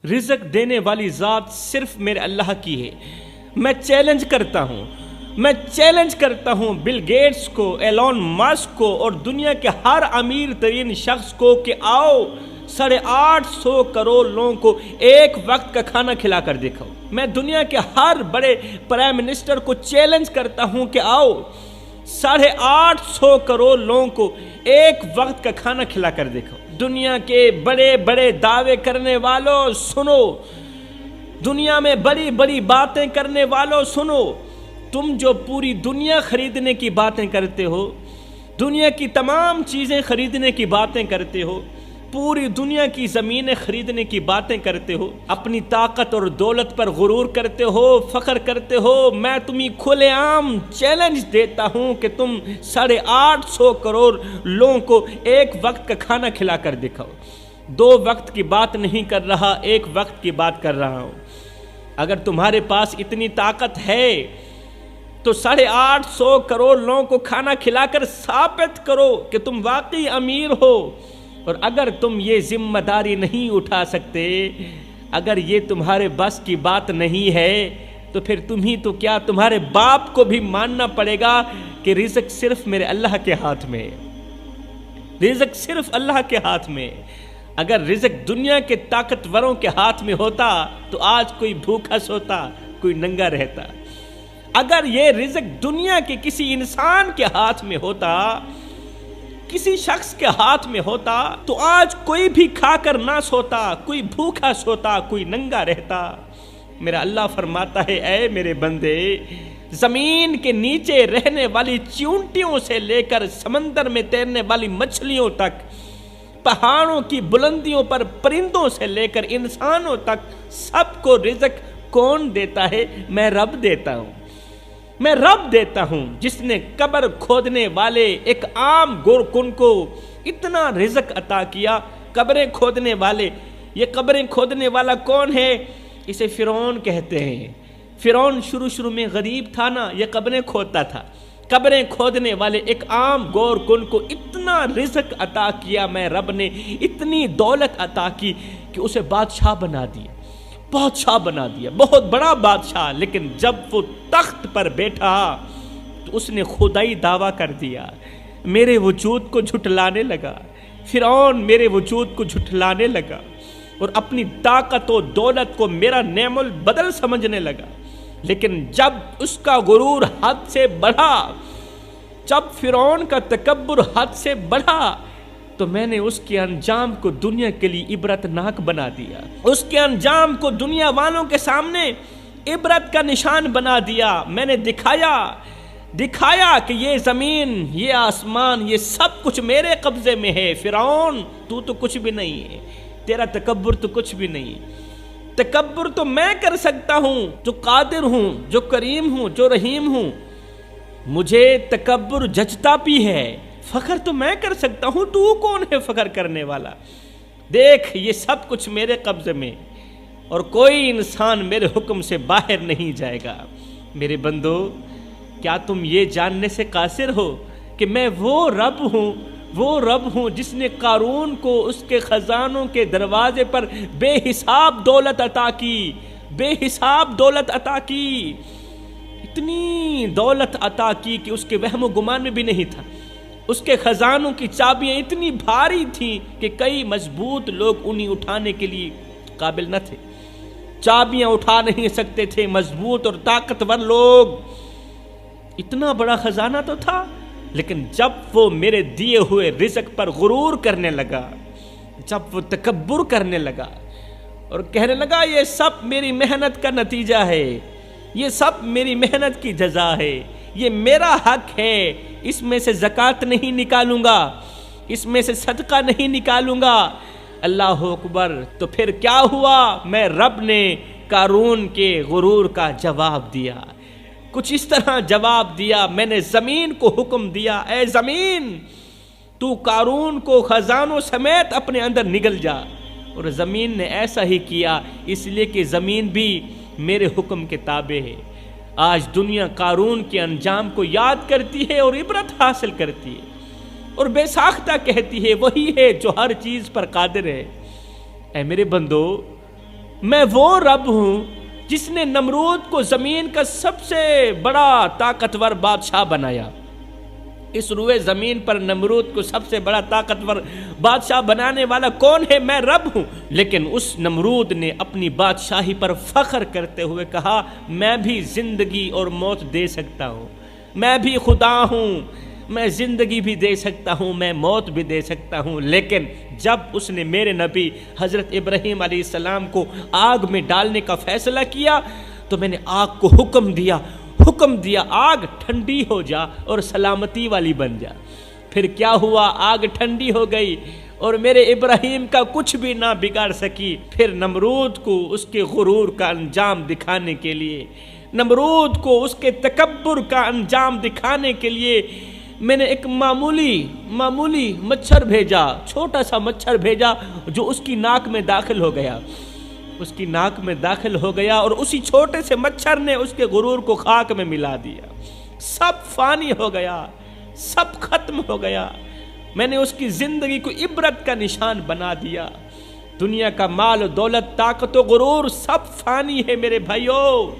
رزق دینے والی ذات صرف میرے اللہ کی ہے۔ میں چیلنج کرتا ہوں بل گیٹس کو، ایلون ماسک کو اور دنیا کے ہر امیر ترین شخص کو کہ آؤ 850 کروڑ لوگوں کو ایک وقت کا کھانا کھلا کر دکھاؤ۔ میں دنیا کے ہر بڑے پرائم منسٹر کو چیلنج کرتا ہوں کہ آؤ 850 کروڑ لوگوں کو ایک وقت کا کھانا کھلا کر دکھاؤ۔ دنیا کے بڑے بڑے دعوے کرنے والوں سنو، دنیا میں بڑی بڑی باتیں کرنے والوں سنو، تم جو پوری دنیا خریدنے کی باتیں کرتے ہو، دنیا کی تمام چیزیں خریدنے کی باتیں کرتے ہو، پوری دنیا کی زمینیں خریدنے کی باتیں کرتے ہو، اپنی طاقت اور دولت پر غرور کرتے ہو، فخر کرتے ہو، میں تمہیں کھلے عام چیلنج دیتا ہوں کہ تم 850 کروڑ لوگوں کو ایک وقت کا کھانا کھلا کر دکھاؤ۔ 2 وقت کی بات نہیں کر رہا، ایک وقت کی بات کر رہا ہوں۔ اگر تمہارے پاس اتنی طاقت ہے تو 850 کروڑ لوگوں کو کھانا کھلا کر ثابت کرو کہ تم واقعی امیر ہو۔ اور اگر تم یہ ذمہ داری نہیں اٹھا سکتے، اگر یہ تمہارے بس کی بات نہیں ہے، تو پھر تمہیں تو کیا تمہارے باپ کو بھی ماننا پڑے گا کہ رزق صرف میرے اللہ کے ہاتھ میں ہے، رزق صرف اللہ کے ہاتھ میں ہے۔ اگر رزق دنیا کے طاقتوروں کے ہاتھ میں ہوتا تو آج کوئی بھوکا سوتا، کوئی ننگا رہتا۔ اگر یہ رزق دنیا کے کسی انسان کے ہاتھ میں ہوتا، کسی شخص کے ہاتھ میں ہوتا، تو آج کوئی بھی کھا کر نہ سوتا، کوئی بھوکا سوتا، کوئی ننگا رہتا۔ میرا اللہ فرماتا ہے، اے میرے بندے، زمین کے نیچے رہنے والی چیونٹیوں سے لے کر سمندر میں تیرنے والی مچھلیوں تک، پہاڑوں کی بلندیوں پر پرندوں سے لے کر انسانوں تک، سب کو رزق کون دیتا ہے؟ میں رب دیتا ہوں۔ میں رب دیتا ہوں جس نے قبر کھودنے والے ایک عام گورکن کو اتنا رزق عطا کیا۔ قبریں کھودنے والے، یہ قبریں کھودنے والا کون ہے؟ اسے فرعون کہتے ہیں۔ فرعون شروع میں غریب تھا نا، یہ قبریں کھودتا تھا۔ قبریں کھودنے والے ایک عام گورکن کو اتنا رزق عطا کیا، میں رب نے اتنی دولت عطا کی کہ اسے بادشاہ بنا دیا، بہت بڑا بادشاہ۔ لیکن جب وہ تخت پر بیٹھا تو اس نے خدائی دعویٰ کر دیا، میرے وجود کو جھٹلانے لگا۔ فرعون میرے وجود کو جھٹلانے لگا اور اپنی طاقت و دولت کو میرا نعم البدل سمجھنے لگا۔ لیکن جب اس کا غرور حد سے بڑھا، جب فرعون کا تکبر حد سے بڑھا، تو میں نے اس کے انجام کو دنیا کے لیے عبرت ناک بنا دیا۔ اس کے انجام کو دنیا والوں کے سامنے عبرت کا نشان بنا دیا۔ میں نے دکھایا کہ یہ زمین، یہ آسمان، یہ سب کچھ میرے قبضے میں ہے۔ فرعون تو کچھ بھی نہیں ہے، تیرا تکبر تو کچھ بھی نہیں ہے۔ تکبر تو میں کر سکتا ہوں، جو قادر ہوں، جو کریم ہوں، جو رحیم ہوں۔ مجھے تکبر جچتا بھی ہے، فخر تو میں کر سکتا ہوں، تو کون ہے فخر کرنے والا؟ دیکھ، یہ سب کچھ میرے قبضے میں، اور کوئی انسان میرے حکم سے باہر نہیں جائے گا۔ میرے بندو، کیا تم یہ جاننے سے قاصر ہو کہ میں وہ رب ہوں جس نے قارون کو اس کے خزانوں کے دروازے پر بے حساب دولت عطا کی، اتنی دولت عطا کی کہ اس کے وہم و گمان میں بھی نہیں تھا۔ اس کے خزانوں کی چابیاں اتنی بھاری تھیں کہ کئی مضبوط لوگ انہیں اٹھانے کے لیے قابل نہ تھے، چابیاں اٹھا نہیں سکتے تھے مضبوط اور طاقتور لوگ۔ اتنا بڑا خزانہ تو تھا، لیکن جب وہ میرے دیے ہوئے رزق پر غرور کرنے لگا، جب وہ تکبر کرنے لگا اور کہنے لگا یہ سب میری محنت کا نتیجہ ہے، یہ سب میری محنت کی جزا ہے، یہ میرا حق ہے، اس میں سے زکوٰۃ نہیں نکالوں گا، اس میں سے صدقہ نہیں نکالوں گا۔ اللہ اکبر! تو پھر کیا ہوا؟ میں رب نے قارون کے غرور کا جواب دیا، کچھ اس طرح جواب دیا۔ میں نے زمین کو حکم دیا، اے زمین، تو قارون کو خزانوں سمیت اپنے اندر نگل جا، اور زمین نے ایسا ہی کیا، اس لیے کہ زمین بھی میرے حکم کے تابع ہے۔ آج دنیا قارون کے انجام کو یاد کرتی ہے اور عبرت حاصل کرتی ہے، اور بے ساختہ کہتی ہے وہی ہے جو ہر چیز پر قادر ہے۔ اے میرے بندو، میں وہ رب ہوں جس نے نمرود کو زمین کا سب سے بڑا طاقتور بادشاہ بنایا۔ اس روئے زمین پر نمرود کو سب سے بڑا طاقتور بادشاہ بنانے والا کون ہے؟ میں رب ہوں۔ لیکن اس نمرود نے اپنی بادشاہی پر فخر کرتے ہوئے کہا میں بھی زندگی اور موت دے سکتا ہوں، میں بھی خدا ہوں، میں زندگی بھی دے سکتا ہوں، میں موت بھی دے سکتا ہوں۔ لیکن جب اس نے میرے نبی حضرت ابراہیم علیہ السلام کو آگ میں ڈالنے کا فیصلہ کیا تو میں نے آگ کو حکم دیا آگ ٹھنڈی ہو جا اور سلامتی والی بن جا۔ پھر کیا ہوا؟ آگ ٹھنڈی ہو گئی اور میرے ابراہیم کا کچھ بھی نہ بگاڑ سکی۔ پھر نمرود کو اس کے غرور کا انجام دکھانے کے لیے، نمرود کو اس کے تکبر کا انجام دکھانے کے لیے میں نے ایک معمولی مچھر بھیجا، چھوٹا سا مچھر بھیجا جو اس کی ناک میں داخل ہو گیا، اور اسی چھوٹے سے مچھر نے اس کے غرور کو خاک میں ملا دیا۔ سب فانی ہو گیا، سب ختم ہو گیا۔ میں نے اس کی زندگی کو عبرت کا نشان بنا دیا۔ دنیا کا مال و دولت، طاقت و غرور سب فانی ہے میرے بھائیوں۔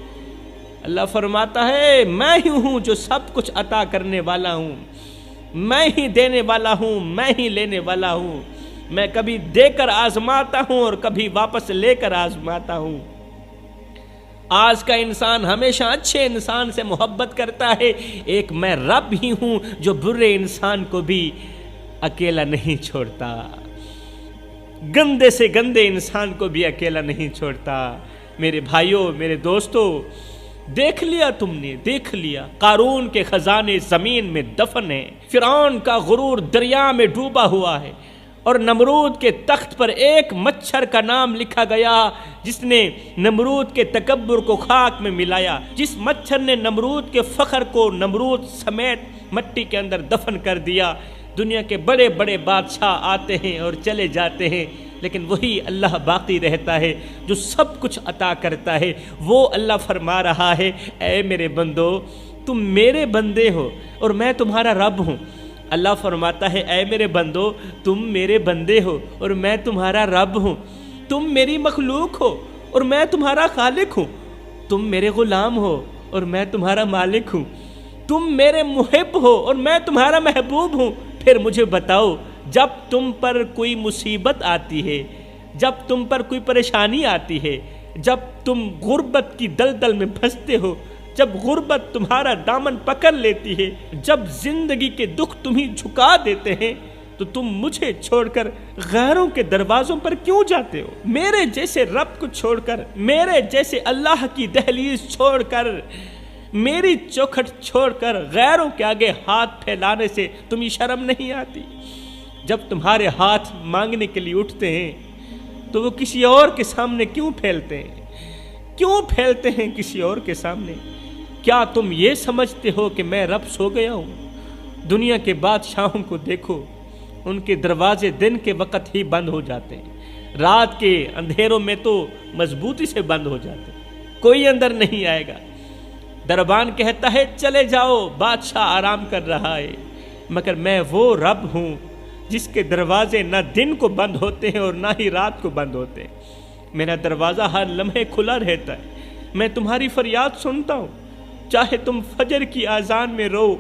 اللہ فرماتا ہے میں ہی ہوں جو سب کچھ عطا کرنے والا ہوں، میں ہی دینے والا ہوں، میں ہی لینے والا ہوں۔ میں کبھی دے کر آزماتا ہوں اور کبھی واپس لے کر آزماتا ہوں۔ آج کا انسان ہمیشہ اچھے انسان سے محبت کرتا ہے، ایک میں رب ہی ہوں جو برے انسان کو بھی اکیلا نہیں چھوڑتا، گندے سے گندے انسان کو بھی اکیلا نہیں چھوڑتا۔ میرے بھائیوں، میرے دوستوں، دیکھ لیا تم نے، دیکھ لیا قارون کے خزانے زمین میں دفن ہیں، فرعون کا غرور دریا میں ڈوبا ہوا ہے، اور نمرود کے تخت پر ایک مچھر کا نام لکھا گیا جس نے نمرود کے تکبر کو خاک میں ملایا، جس مچھر نے نمرود کے فخر کو نمرود سمیت مٹی کے اندر دفن کر دیا۔ دنیا کے بڑے بڑے بادشاہ آتے ہیں اور چلے جاتے ہیں، لیکن وہی اللہ باقی رہتا ہے جو سب کچھ عطا کرتا ہے۔ وہ اللہ فرما رہا ہے اے میرے بندو تم میرے بندے ہو اور میں تمہارا رب ہوں۔ اللہ فرماتا ہے اے میرے بندو تم میرے بندے ہو اور میں تمہارا رب ہوں، تم میری مخلوق ہو اور میں تمہارا خالق ہوں، تم میرے غلام ہو اور میں تمہارا مالک ہوں، تم میرے محب ہو اور میں تمہارا محبوب ہوں۔ پھر مجھے بتاؤ جب تم پر کوئی مصیبت آتی ہے، جب تم پر کوئی پریشانی آتی ہے، جب تم غربت کی دلدل میں پھنستے ہو، جب غربت تمہارا دامن پکڑ لیتی ہے، جب زندگی کے دکھ تمہیں جھکا دیتے ہیں، تو تم مجھے چھوڑ کر غیروں کے دروازوں پر کیوں جاتے ہو؟ میرے جیسے رب کو چھوڑ کر، میرے جیسے اللہ کی دہلیز چھوڑ کر، میری چوکھٹ چھوڑ کر غیروں کے آگے ہاتھ پھیلانے سے تمہیں شرم نہیں آتی؟ جب تمہارے ہاتھ مانگنے کے لیے اٹھتے ہیں تو وہ کسی اور کے سامنے کیوں پھیلتے ہیں کسی اور کے سامنے؟ کیا تم یہ سمجھتے ہو کہ میں رب سو گیا ہوں؟ دنیا کے بادشاہوں کو دیکھو، ان کے دروازے دن کے وقت ہی بند ہو جاتے ہیں، رات کے اندھیروں میں تو مضبوطی سے بند ہو جاتے ہیں، کوئی اندر نہیں آئے گا۔ دربان کہتا ہے چلے جاؤ، بادشاہ آرام کر رہا ہے، مگر میں وہ رب ہوں جس کے دروازے نہ دن کو بند ہوتے ہیں اور نہ ہی رات کو بند ہوتے ہیں۔ میرا دروازہ ہر لمحے کھلا رہتا ہے، میں تمہاری فریاد سنتا ہوں، چاہے تم فجر کی اذان میں رو،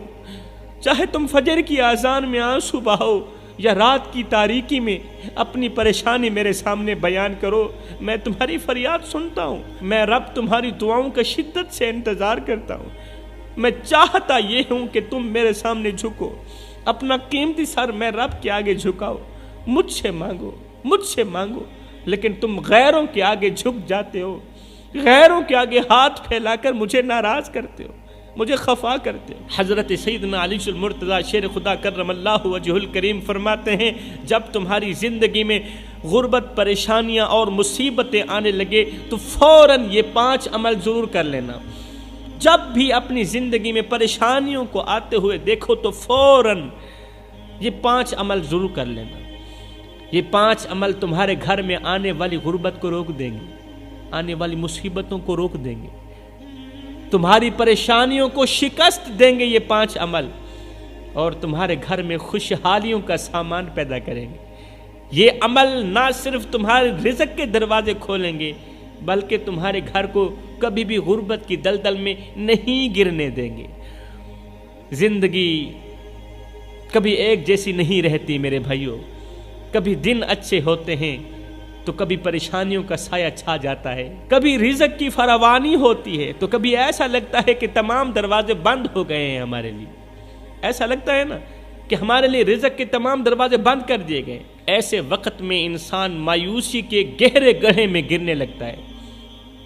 چاہے تم فجر کی اذان میں آنسو بہاؤ یا رات کی تاریکی میں اپنی پریشانی میرے سامنے بیان کرو، میں تمہاری فریاد سنتا ہوں۔ میں رب تمہاری دعاؤں کا شدت سے انتظار کرتا ہوں۔ میں چاہتا یہ ہوں کہ تم میرے سامنے جھکو، اپنا قیمتی سر میں رب کے آگے جھکاؤ، مجھ سے مانگو، لیکن تم غیروں کے آگے جھک جاتے ہو، غیروں کے آگے ہاتھ پھیلا کر مجھے ناراض کرتے ہو، مجھے خفا کرتے ہو۔ حضرت سیدنا علی المرتضیٰ شیر خدا کرم اللہ وجہ الکریم فرماتے ہیں جب تمہاری زندگی میں غربت، پریشانیاں اور مصیبتیں آنے لگے تو فوراً یہ 5 عمل ضرور کر لینا۔ جب بھی اپنی زندگی میں پریشانیوں کو آتے ہوئے دیکھو تو فوراً یہ 5 عمل ضرور کر لینا۔ یہ 5 عمل تمہارے گھر میں آنے والی غربت کو روک دیں گے، آنے والی مصیبتوں کو روک دیں گے، تمہاری پریشانیوں کو شکست دیں گے یہ 5 عمل، اور تمہارے گھر میں خوشحالیوں کا سامان پیدا کریں گے۔ یہ عمل نہ صرف تمہارے رزق کے دروازے کھولیں گے بلکہ تمہارے گھر کو کبھی بھی غربت کی دلدل میں نہیں گرنے دیں گے۔ زندگی کبھی ایک جیسی نہیں رہتی میرے بھائیوں، کبھی دن اچھے ہوتے ہیں تو کبھی پریشانیوں کا سایہ چھا جاتا ہے، کبھی رزق کی فراوانی ہوتی ہے تو کبھی ایسا لگتا ہے کہ تمام دروازے بند ہو گئے ہیں ہمارے لیے۔ ایسا لگتا ہے نا کہ ہمارے لیے رزق کے تمام دروازے بند کر دیے گئے۔ ایسے وقت میں انسان مایوسی کے گہرے گڑھے میں گرنے لگتا ہے،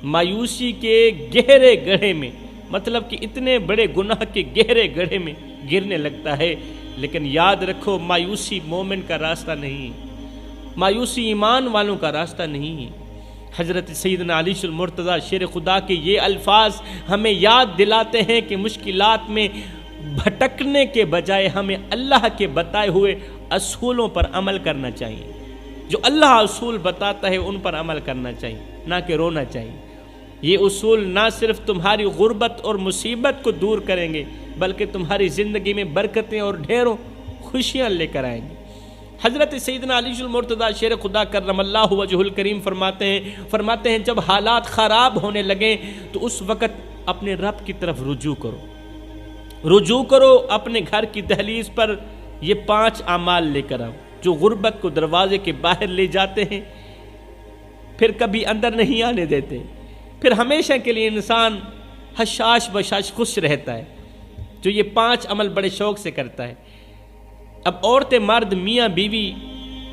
مایوسی کے گہرے گڑھے میں، مطلب کہ اتنے بڑے گناہ کے گہرے گڑھے میں گرنے لگتا ہے۔ لیکن یاد رکھو، مایوسی مومن کا راستہ نہیں، مایوسی ایمان والوں کا راستہ نہیں۔ حضرت سیدنا علی المرتضیٰ شیر خدا کے یہ الفاظ ہمیں یاد دلاتے ہیں کہ مشکلات میں بھٹکنے کے بجائے ہمیں اللہ کے بتائے ہوئے اصولوں پر عمل کرنا چاہیے۔ جو اللہ اصول بتاتا ہے ان پر عمل کرنا چاہیے، نہ کہ رونا چاہیے۔ یہ اصول نہ صرف تمہاری غربت اور مصیبت کو دور کریں گے بلکہ تمہاری زندگی میں برکتیں اور ڈھیروں خوشیاں لے کر آئیں گے۔ حضرت سیدنا علی المرتضیٰ شیر خدا کرم اللہ وجہ الکریم فرماتے ہیں جب حالات خراب ہونے لگیں تو اس وقت اپنے رب کی طرف رجوع کرو، اپنے گھر کی دہلیز پر یہ 5 اعمال لے کر آؤ جو غربت کو دروازے کے باہر لے جاتے ہیں، پھر کبھی اندر نہیں آنے دیتے، پھر ہمیشہ کے لیے انسان حشاش بشاش خوش رہتا ہے، جو یہ 5 عمل بڑے شوق سے کرتا ہے۔ اب عورتیں، مرد، میاں بیوی،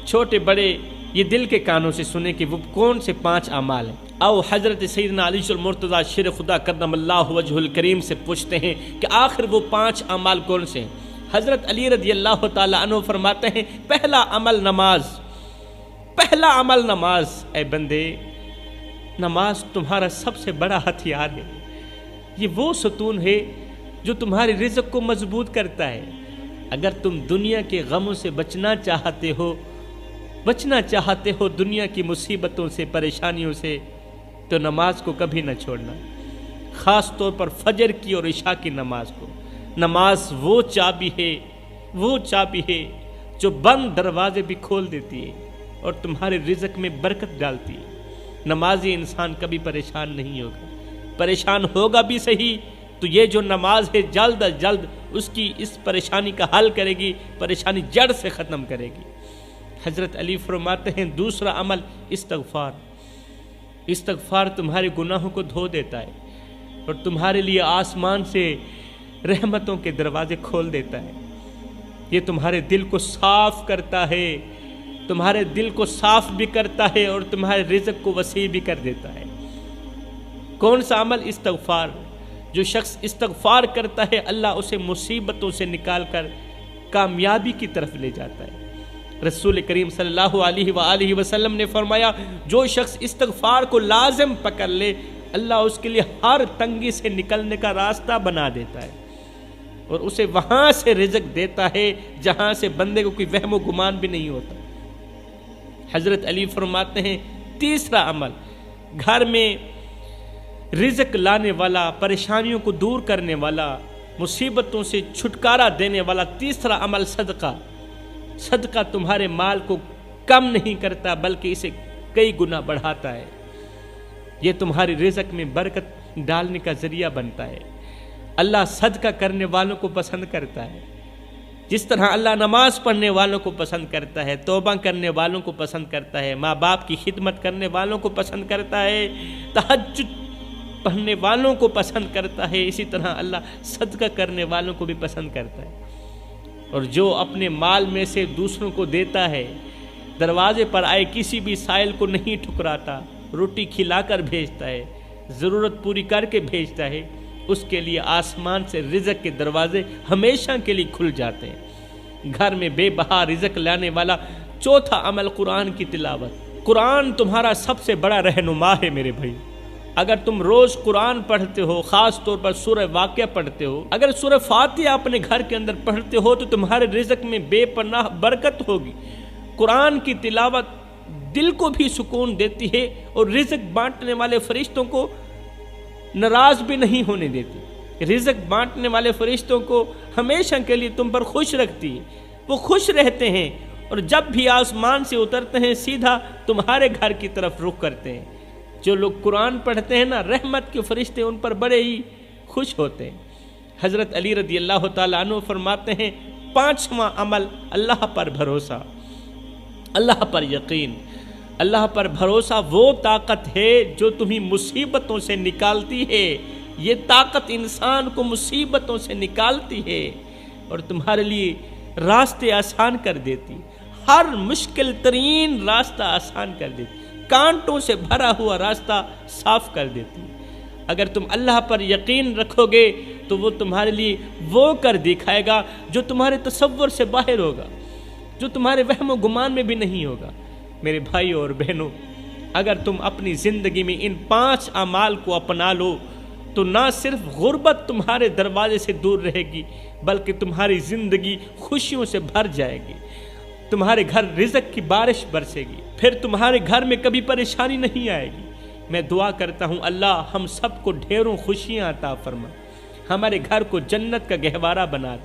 چھوٹے بڑے، یہ دل کے کانوں سے سنیں کہ وہ کون سے 5 اعمال ہیں۔ آؤ حضرت سیدنا علی المرتضیٰ شیر خدا کرم اللہ وجہ الکریم سے پوچھتے ہیں کہ آخر وہ 5 اعمال کون سے ہیں۔ حضرت علی رضی اللہ تعالیٰ عنہ فرماتے ہیں پہلا عمل نماز۔ اے بندے، نماز تمہارا سب سے بڑا ہتھیار ہے، یہ وہ ستون ہے جو تمہارے رزق کو مضبوط کرتا ہے۔ اگر تم دنیا کے غموں سے بچنا چاہتے ہو دنیا کی مصیبتوں سے، پریشانیوں سے، تو نماز کو کبھی نہ چھوڑنا، خاص طور پر فجر کی اور عشاء کی نماز کو۔ نماز وہ چابی ہے جو بند دروازے بھی کھول دیتی ہے اور تمہارے رزق میں برکت ڈالتی ہے۔ نمازی انسان کبھی پریشان نہیں ہوگا، پریشان ہوگا بھی صحیح تو یہ جو نماز ہے جلد از جلد اس کی اس پریشانی کا حل کرے گی، پریشانی جڑ سے ختم کرے گی۔ حضرت علی فرماتے ہیں دوسرا عمل استغفار تمہارے گناہوں کو دھو دیتا ہے اور تمہارے لیے آسمان سے رحمتوں کے دروازے کھول دیتا ہے۔ یہ تمہارے دل کو صاف کرتا ہے، تمہارے دل کو صاف بھی کرتا ہے اور تمہارے رزق کو وسیع بھی کر دیتا ہے۔ کون سا عمل؟ استغفار۔ جو شخص استغفار کرتا ہے اللہ اسے مصیبتوں سے نکال کر کامیابی کی طرف لے جاتا ہے۔ رسول کریم صلی اللہ علیہ وآلہ وسلم نے فرمایا جو شخص استغفار کو لازم پکڑ لے اللہ اس کے لیے ہر تنگی سے نکلنے کا راستہ بنا دیتا ہے اور اسے وہاں سے رزق دیتا ہے جہاں سے بندے کو کوئی وہم و گمان بھی نہیں ہوتا۔ حضرت علی فرماتے ہیں تیسرا عمل، گھر میں رزق لانے والا، پریشانیوں کو دور کرنے والا، مصیبتوں سے چھٹکارا دینے والا تیسرا عمل صدقہ تمہارے مال کو کم نہیں کرتا بلکہ اسے کئی گنا بڑھاتا ہے۔ یہ تمہاری رزق میں برکت ڈالنے کا ذریعہ بنتا ہے۔ اللہ صدقہ کرنے والوں کو پسند کرتا ہے، جس طرح اللہ نماز پڑھنے والوں کو پسند کرتا ہے، توبہ کرنے والوں کو پسند کرتا ہے، ماں باپ کی خدمت کرنے والوں کو پسند کرتا ہے، تہجد پڑھنے والوں کو پسند کرتا ہے، اسی طرح اللہ صدقہ کرنے والوں کو بھی پسند کرتا ہے۔ اور جو اپنے مال میں سے دوسروں کو دیتا ہے، دروازے پر آئے کسی بھی سائل کو نہیں ٹھکراتا، روٹی کھلا کر بھیجتا ہے، ضرورت پوری کر کے بھیجتا ہے، اس کے لیے آسمان سے رزق کے دروازے ہمیشہ کے لیے کھل جاتے ہیں۔ گھر میں بے بہا رزق لانے والا چوتھا عمل قرآن کی تلاوت۔ قرآن تمہارا سب سے بڑا رہنما ہے میرے بھائی۔ اگر تم روز قرآن پڑھتے ہو، خاص طور پر سورہ واقعہ پڑھتے ہو، اگر سورہ فاتحہ اپنے گھر کے اندر پڑھتے ہو تو تمہارے رزق میں بے پناہ برکت ہوگی۔ قرآن کی تلاوت دل کو بھی سکون دیتی ہے اور رزق بانٹنے والے فرشتوں کو ناراض بھی نہیں ہونے دیتی۔ رزق بانٹنے والے فرشتوں کو ہمیشہ کے لیے تم پر خوش رکھتی ہے، وہ خوش رہتے ہیں اور جب بھی آسمان سے اترتے ہیں سیدھا تمہارے گھر کی طرف رخ کرتے ہیں۔ جو لوگ قرآن پڑھتے ہیں نا، رحمت کے فرشتے ان پر بڑے ہی خوش ہوتے ہیں۔ حضرت علی رضی اللہ تعالیٰ عنہ فرماتے ہیں 5واں عمل اللہ پر بھروسہ، اللہ پر یقین۔ اللہ پر بھروسہ وہ طاقت ہے جو تمہیں مصیبتوں سے نکالتی ہے، یہ طاقت انسان کو مصیبتوں سے نکالتی ہے اور تمہارے لیے راستے آسان کر دیتی، ہر مشکل ترین راستہ آسان کر دیتی، کانٹوں سے بھرا ہوا راستہ صاف کر دیتی۔ اگر تم اللہ پر یقین رکھو گے تو وہ تمہارے لیے وہ کر دکھائے گا جو تمہارے تصور سے باہر ہوگا، جو تمہارے وہم و گمان میں بھی نہیں ہوگا۔ میرے بھائیوں اور بہنوں، اگر تم اپنی زندگی میں ان 5 اعمال کو اپنا لو تو نہ صرف غربت تمہارے دروازے سے دور رہے گی بلکہ تمہاری زندگی خوشیوں سے بھر جائے گی، تمہارے گھر رزق کی بارش برسے گی، پھر تمہارے گھر میں کبھی پریشانی نہیں آئے گی۔ میں دعا کرتا ہوں اللہ ہم سب کو ڈھیروں خوشیاں عطا فرما، ہمارے گھر کو جنت کا گہوارہ بنا دے۔